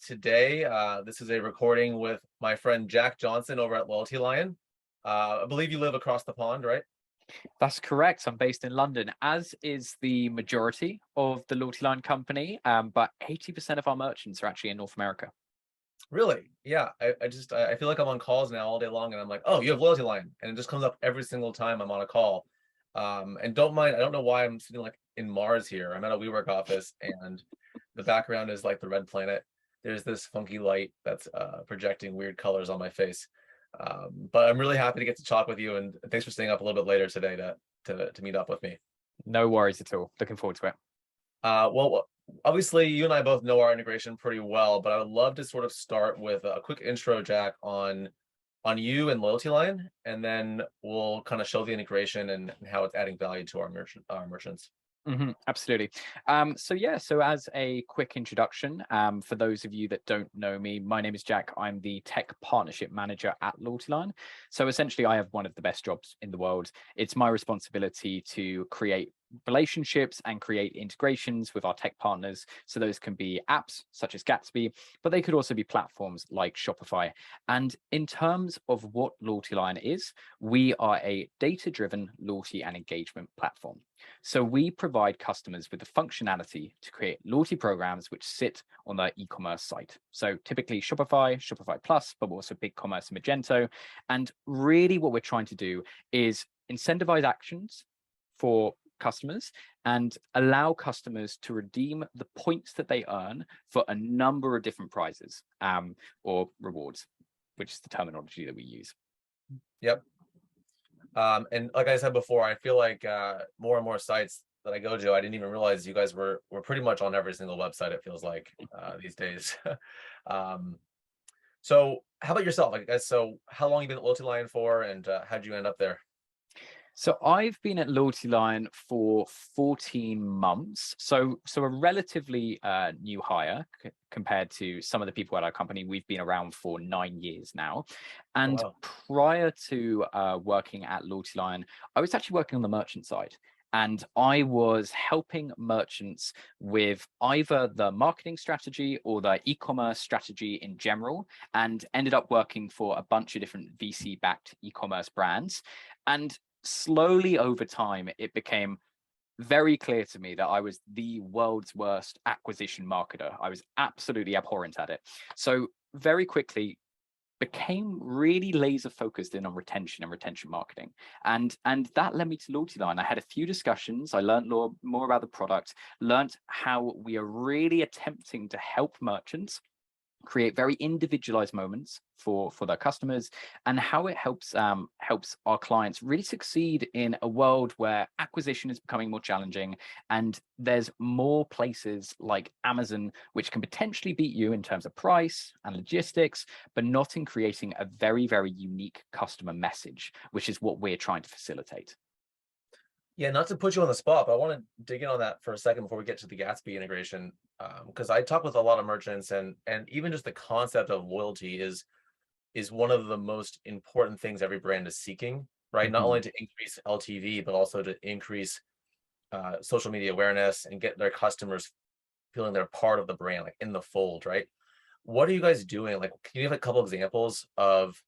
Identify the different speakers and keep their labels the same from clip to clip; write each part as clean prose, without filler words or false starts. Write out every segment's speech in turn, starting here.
Speaker 1: today. This is a recording with my friend Jack Johnson over at LoyaltyLion. I believe you live across the pond, right?
Speaker 2: That's correct. I'm based in London, as is the majority of the LoyaltyLion company, but 80% of our merchants are actually in North America.
Speaker 1: Really? Yeah. I feel like I'm on calls now all day long, and I'm like, oh, you have LoyaltyLion, and it just comes up every single time I'm on a call. And don't mind, I don't know why I'm sitting like in Mars here. I'm at a WeWork office, and the background is like the red planet. There's this funky light that's projecting weird colors on my face. But I'm really happy to get to talk with you, and thanks for staying up a little bit later today to meet up with me.
Speaker 2: No worries at all. Looking forward to it.
Speaker 1: Well, obviously you and I both know our integration pretty well, but I would love to sort of start with a quick intro, Jack, on you and LoyaltyLion, and then we'll kind of show the integration and how it's adding value to our merchants.
Speaker 2: Absolutely. So as a quick introduction, for those of you that don't know me, my name is Jack. I'm the tech partnership manager at LoyaltyLion. So essentially, I have one of the best jobs in the world. It's my responsibility to create relationships and create integrations with our tech partners. So those can be apps such as Gatsby, but they could also be platforms like Shopify. And in terms of what LoyaltyLion is, we are a data-driven loyalty and engagement platform. So we provide customers with the functionality to create loyalty programs which sit on their e-commerce site. So typically Shopify, Shopify Plus, but also BigCommerce and Magento. And really what we're trying to do is incentivize actions for customers and allow customers to redeem the points that they earn for a number of different prizes or rewards, which is the terminology that we use.
Speaker 1: Yep. And like I said before, I feel like more and more sites that I go to, I didn't even realize you guys were pretty much on every single website, it feels like these days. So how about yourself? So how long have you been at LoyaltyLion for, and how'd you end up there?
Speaker 2: So I've been at LoyaltyLion for 14 months. So a relatively new hire compared to some of the people at our company. We've been around for 9 years now.
Speaker 1: Oh,
Speaker 2: And
Speaker 1: wow.
Speaker 2: prior to working at LoyaltyLion, I was actually working on the merchant side. And I was helping merchants with either the marketing strategy or the e-commerce strategy in general, and ended up working for a bunch of different VC-backed e-commerce brands. And slowly over time, it became very clear to me that I was the world's worst acquisition marketer. I was absolutely abhorrent at it. So very quickly became really laser focused in on retention and retention marketing. And that led me to LoyaltyLion. I had a few discussions. I learned more about the product, learned how we are really attempting to help merchants create very individualized moments for their customers, and how it helps our clients really succeed in a world where acquisition is becoming more challenging, and there's more places like Amazon which can potentially beat you in terms of price and logistics, but not in creating a very, very unique customer message, which is what we're trying to facilitate.
Speaker 1: Yeah, not to put you on the spot, but I want to dig in on that for a second before we get to the Gatsby integration, because I talk with a lot of merchants, and even just the concept of loyalty is one of the most important things every brand is seeking, right? Not only to increase LTV, but also to increase social media awareness and get their customers feeling they're part of the brand, like in the fold, right? What are you guys doing? Like, can you give a couple examples of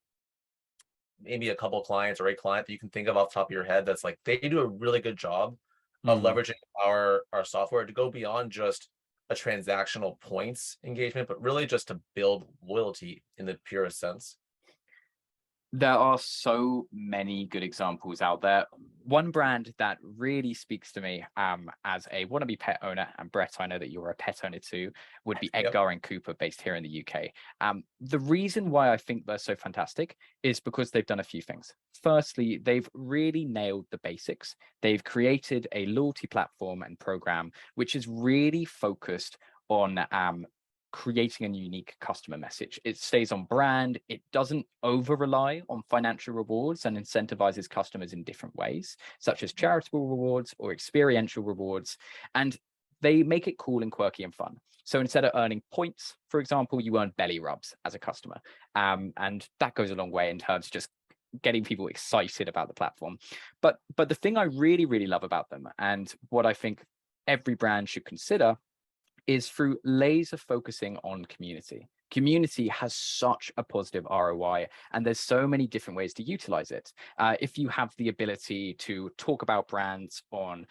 Speaker 1: maybe a couple clients or a client that you can think of off the top of your head that's like they do a really good job of
Speaker 2: Mhm.
Speaker 1: leveraging our software to go beyond just a transactional points engagement, but really just to build loyalty in the purest sense?
Speaker 2: There are so many good examples out there. One brand that really speaks to me as a wannabe pet owner, and Brett, I know that you're a pet owner too, would be
Speaker 1: Yep.
Speaker 2: Edgar and Cooper, based here in the UK. The reason why I think they're so fantastic is because they've done a few things. Firstly, they've really nailed the basics. They've created a loyalty platform and program which is really focused on creating a unique customer message. It stays on brand. It doesn't over rely on financial rewards and incentivizes customers in different ways, such as charitable rewards or experiential rewards. And they make it cool and quirky and fun. So instead of earning points, for example, you earn belly rubs as a customer. And that goes a long way in terms of just getting people excited about the platform. But the thing I really, really love about them, and what I think every brand should consider, is through laser focusing on community. Community has such a positive ROI, and there's so many different ways to utilize it. If you have the ability to talk about brands on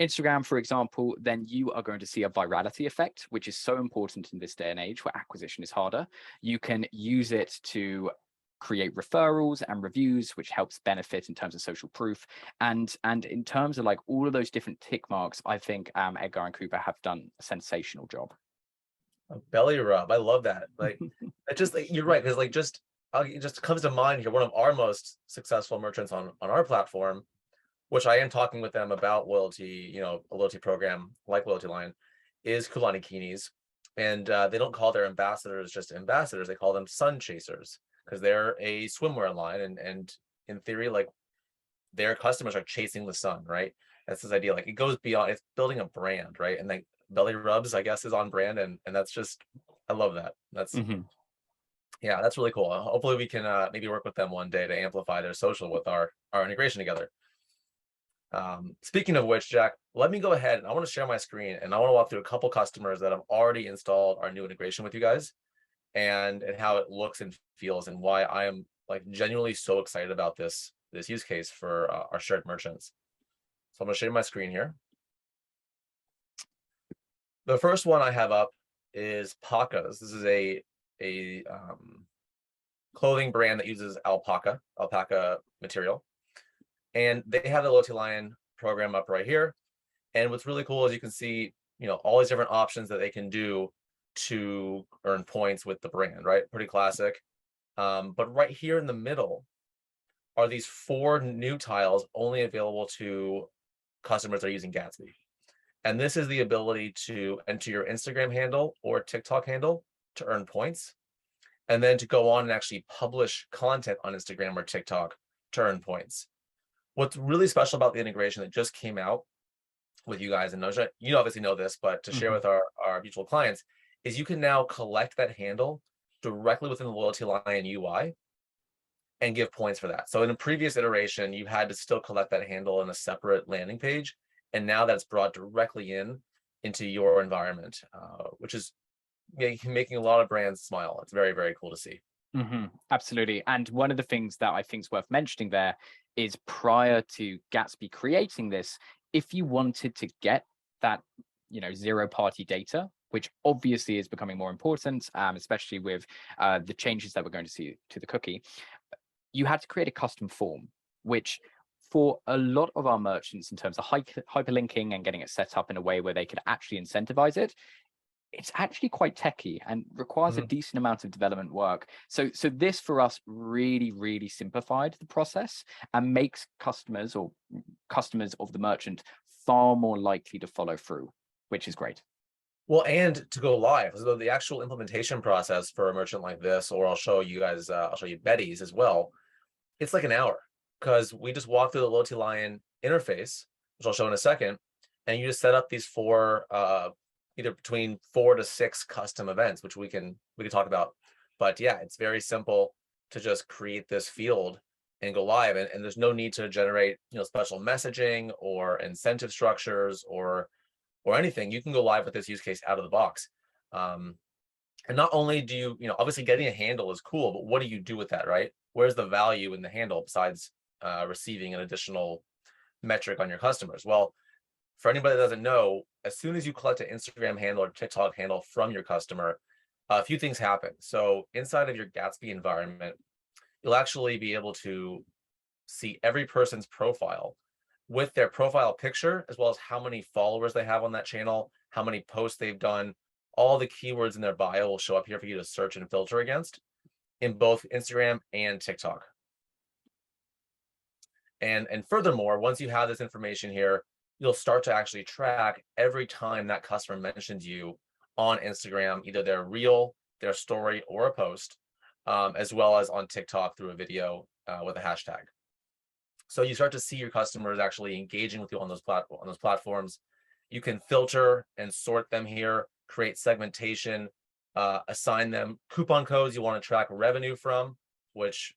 Speaker 2: Instagram, for example, then you are going to see a virality effect, which is so important in this day and age where acquisition is harder. You can use it to create referrals and reviews, which helps benefit in terms of social proof. And in terms of like all of those different tick marks, I think Edgar and Cooper have done a sensational job.
Speaker 1: A belly rub. I love that. Like, it just, you're right. Because like, it just comes to mind here. One of our most successful merchants on our platform, which I am talking with them about loyalty, a loyalty program like LoyaltyLion, is Kulani Kinis. And they don't call their ambassadors just ambassadors. They call them sun chasers because they're a swimwear line. And in theory, like, their customers are chasing the sun, right? That's this idea. Like, it goes beyond, it's building a brand, right? And like belly rubs, I guess, is on brand. And that's just, I love that. That's, yeah, that's really cool. Hopefully we can maybe work with them one day to amplify their social with our integration together. Speaking of which, Jack, let me go ahead and I want to share my screen and I want to walk through a couple customers that have already installed our new integration with you guys and how it looks and feels and why I am like genuinely so excited about this use case for our shared merchants. So I'm going to share my screen here. The first one I have up is Paca's. This is a clothing brand that uses alpaca material. And they have the LoyaltyLion program up right here. And what's really cool is you can see, all these different options that they can do to earn points with the brand, right? Pretty classic. But right here in the middle are these 4 new tiles only available to customers that are using Gatsby. And this is the ability to enter your Instagram handle or TikTok handle to earn points. And then to go on and actually publish content on Instagram or TikTok to earn points. What's really special about the integration that just came out with you guys, and you obviously know this, but to share with our mutual clients, is you can now collect that handle directly within the LoyaltyLion UI and give points for that. So in a previous iteration, you had to still collect that handle in a separate landing page. And now that's brought directly into your environment, which is making a lot of brands smile. It's very, very cool to see.
Speaker 2: Absolutely. And one of the things that I think is worth mentioning there is prior to Gatsby creating this, if you wanted to get that, zero party data, which obviously is becoming more important, especially with the changes that we're going to see to the cookie, you had to create a custom form, which for a lot of our merchants in terms of hyperlinking and getting it set up in a way where they could actually incentivize it, it's actually quite techy and requires a decent amount of development work. So this for us really, really simplified the process and makes customers of the merchant far more likely to follow through, which is great.
Speaker 1: Well, and to go live, so the actual implementation process for a merchant like this, or I'll show you guys, I'll show you Betty's as well. It's like an hour because we just walk through the LoyaltyLion interface, which I'll show in a second, and you just set up these 4 either between 4 to 6 custom events, which we can talk about. But yeah, it's very simple to just create this field and go live. And there's no need to generate, special messaging or incentive structures or anything. You can go live with this use case out of the box. And not only do you, obviously getting a handle is cool, but what do you do with that, right? Where's the value in the handle besides receiving an additional metric on your customers? Well, for anybody that doesn't know, as soon as you collect an Instagram handle or TikTok handle from your customer, a few things happen. So inside of your Gatsby environment, you'll actually be able to see every person's profile with their profile picture, as well as how many followers they have on that channel, how many posts they've done. All the keywords in their bio will show up here for you to search and filter against in both Instagram and TikTok. And furthermore, once you have this information here, you'll start to actually track every time that customer mentions you on Instagram, either their reel, their story, or a post, as well as on TikTok through a video with a hashtag. So you start to see your customers actually engaging with you on those platforms. You can filter and sort them here, create segmentation, assign them coupon codes you want to track revenue from, which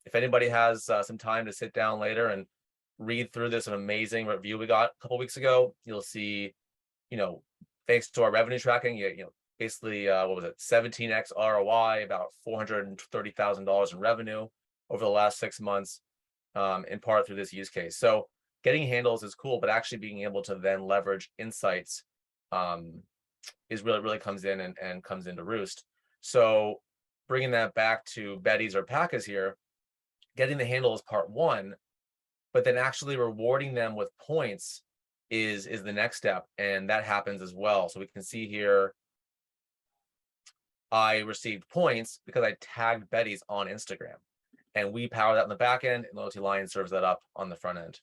Speaker 1: if anybody has some time to sit down later and read through this amazing review we got a couple weeks ago, you'll see, thanks to our revenue tracking, basically, what was it, 17x ROI, about $430,000 in revenue over the last 6 months, in part through this use case. So getting handles is cool, but actually being able to then leverage insights is really comes in and comes into roost. So bringing that back to Betty's or Paca's here, getting the handle is part one, but then actually rewarding them with points is the next step, and that happens as well. So we can see here, I received points because I tagged Betty's on Instagram, and we power that in the back end, and LoyaltyLion serves that up on the front end.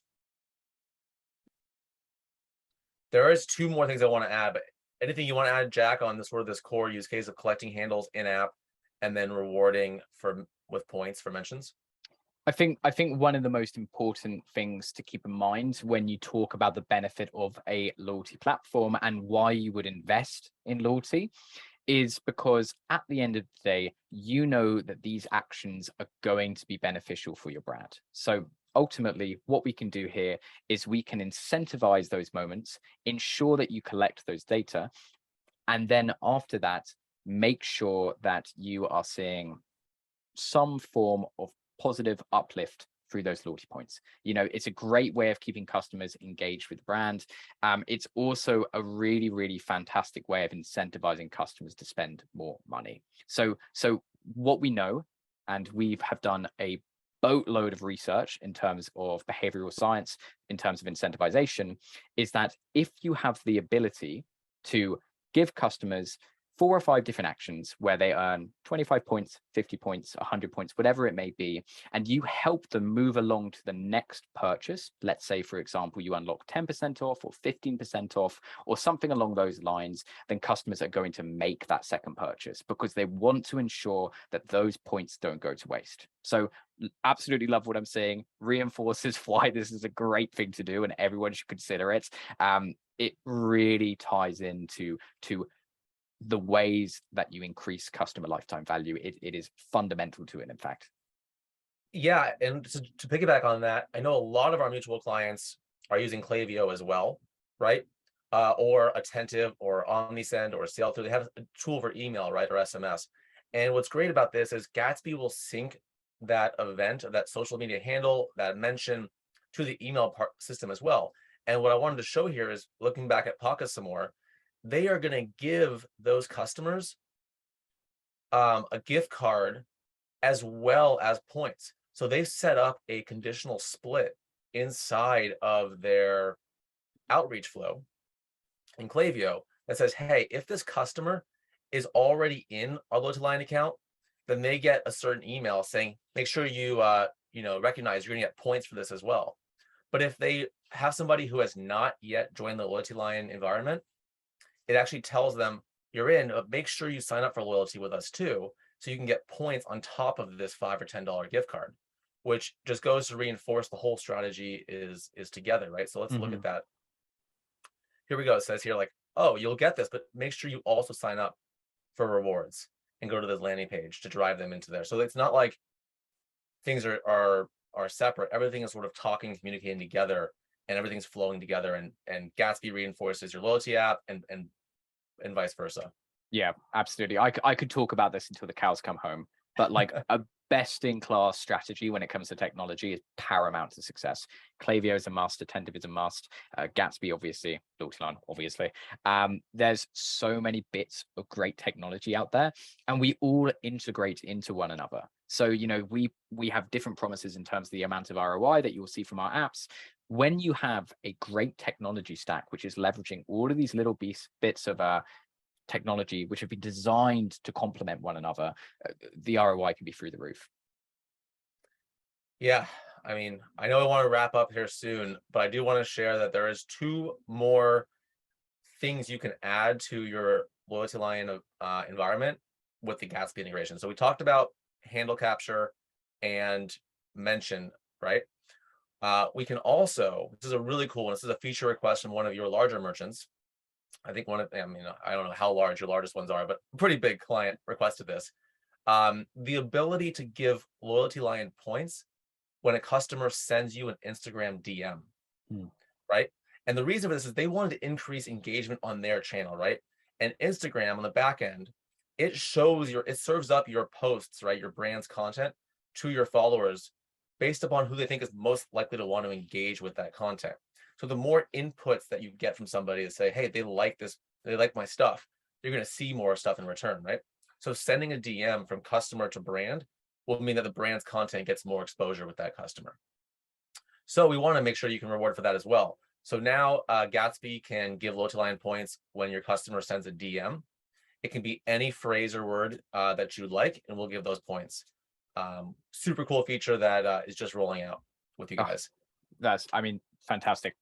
Speaker 1: There is 2 more things I want to add, but anything you want to add, Jack, on this this core use case of collecting handles in app and then rewarding with points for mentions?
Speaker 2: I think one of the most important things to keep in mind when you talk about the benefit of a loyalty platform and why you would invest in loyalty is because at the end of the day, you know that these actions are going to be beneficial for your brand. So ultimately, what we can do here is we can incentivize those moments, ensure that you collect those data, and then after that, make sure that you are seeing some form of positive uplift through those loyalty points. It's a great way of keeping customers engaged with the brand. It's also a really, really fantastic way of incentivizing customers to spend more money. So what we know, and we have done a boatload of research in terms of behavioral science, in terms of incentivization, is that if you have the ability to give customers 4 or 5 different actions where they earn 25 points, 50 points, 100 points, whatever it may be, and you help them move along to the next purchase. Let's say, for example, you unlock 10% off or 15% off or something along those lines, then customers are going to make that second purchase because they want to ensure that those points don't go to waste. So absolutely love what I'm saying, reinforces why this is a great thing to do and everyone should consider it. It really ties into the ways that you increase customer lifetime value. It is fundamental to it, in fact.
Speaker 1: Yeah, and to piggyback on that, I know a lot of our mutual clients are using Klaviyo as well, right? Or Attentive or OmniSend or Sailthrough. They have a tool for email, right, or SMS. And what's great about this is Gatsby will sync that event, that social media handle, that mention to the email system as well. And what I wanted to show here is looking back at Paca some more, they are going to give those customers a gift card as well as points. So they've set up a conditional split inside of their outreach flow in Klaviyo that says, hey, if this customer is already in our LoyaltyLion account, then they get a certain email saying, make sure you recognize you're gonna get points for this as well. But if they have somebody who has not yet joined the LoyaltyLion environment, it actually tells them you're in, but make sure you sign up for loyalty with us too, so you can get points on top of this $5 or $10 gift card, which just goes to reinforce the whole strategy is together, right? So let's look at that. Here we go. It says here like, oh, you'll get this, but make sure you also sign up for rewards and go to this landing page to drive them into there. So it's not like things are separate. Everything is sort of talking, communicating together, and everything's flowing together. And Gatsby reinforces your loyalty app and vice versa.
Speaker 2: Yeah, absolutely. I could talk about this until the cows come home, but like a best-in-class strategy when it comes to technology is paramount to success. Klaviyo is a must, Attentive is a must, Gatsby obviously, LoyaltyLion obviously. There's so many bits of great technology out there, and we all integrate into one another. So we have different promises in terms of the amount of ROI that you'll see from our apps. When you have a great technology stack, which is leveraging all of these little bits of technology which have been designed to complement one another, the ROI can be through the roof.
Speaker 1: Yeah, I mean, I know I want to wrap up here soon, but I do want to share that there is 2 more things you can add to your LoyaltyLion environment with the Gatsby integration. So we talked about handle capture and mention, right? We can also, this is a really cool one. This is a feature request from one of your larger merchants. I think I don't know how large your largest ones are, but a pretty big client requested this. The ability to give LoyaltyLion points when a customer sends you an Instagram DM, right? And the reason for this is they wanted to increase engagement on their channel, right? And Instagram on the back end, it serves up your posts, right? Your brand's content to your followers based upon who they think is most likely to want to engage with that content. So the more inputs that you get from somebody to say, hey, they like this, they like my stuff, you're going to see more stuff in return, right? So sending a DM from customer to brand will mean that the brand's content gets more exposure with that customer. So we want to make sure you can reward for that as well. So now Gatsby can give LoyaltyLion points when your customer sends a DM. It can be any phrase or word that you'd like, and we'll give those points. Super cool feature that is just rolling out with you guys.
Speaker 2: That's, I mean, fantastic.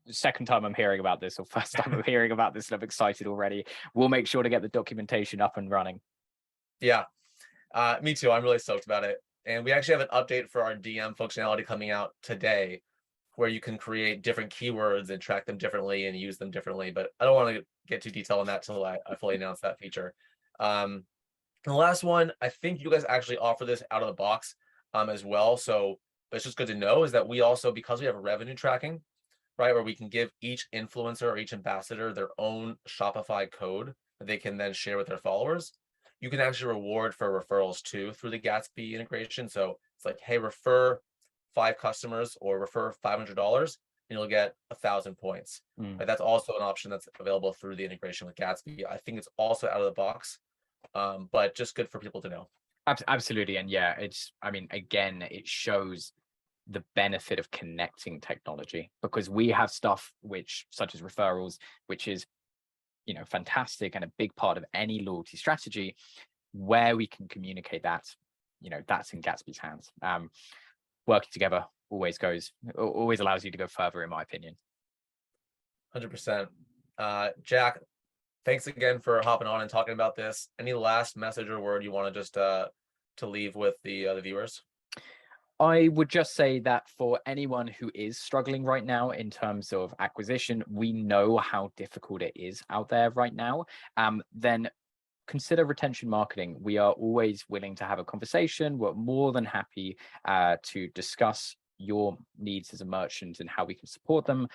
Speaker 2: Second time I'm hearing about this, or first time I'm hearing about this, and I'm excited already. We'll make sure to get the documentation up and running.
Speaker 1: Yeah, me too. I'm really stoked about it. And we actually have an update for our DM functionality coming out today, where you can create different keywords and track them differently and use them differently. But I don't want to get too detailed on that till I fully announce that feature. And the last one, I think you guys actually offer this out of the box as well. So it's just good to know is that we also, because we have revenue tracking, right, where we can give each influencer or each ambassador their own Shopify code that they can then share with their followers. You can actually reward for referrals too through the Gatsby integration. So it's like, hey, refer 5 customers or refer $500 and you'll get 1,000 points. Right? That's also an option that's available through the integration with Gatsby. I think it's also out of the box, but just good for people to know.
Speaker 2: Absolutely. And yeah, it's, I mean, again, it shows the benefit of connecting technology, because we have stuff which, such as referrals, which is, you know, fantastic and a big part of any loyalty strategy, where we can communicate that, you know, that's in Gatsby's hands. Working together always allows you to go further, in my opinion.
Speaker 1: 100%. Jack, thanks again for hopping on and talking about this. Any last message or word you want to just to leave with the viewers?
Speaker 2: I would just say that for anyone who is struggling right now in terms of acquisition, we know how difficult it is out there right now. Then consider retention marketing. We are always willing to have a conversation. We're more than happy to discuss your needs as a merchant and how we can support them.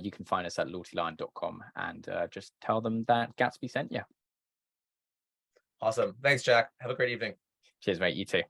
Speaker 2: You can find us at LoyaltyLion.com and just tell them that Gatsby sent you.
Speaker 1: Awesome. Thanks, Jack. Have a great evening.
Speaker 2: Cheers, mate. You too.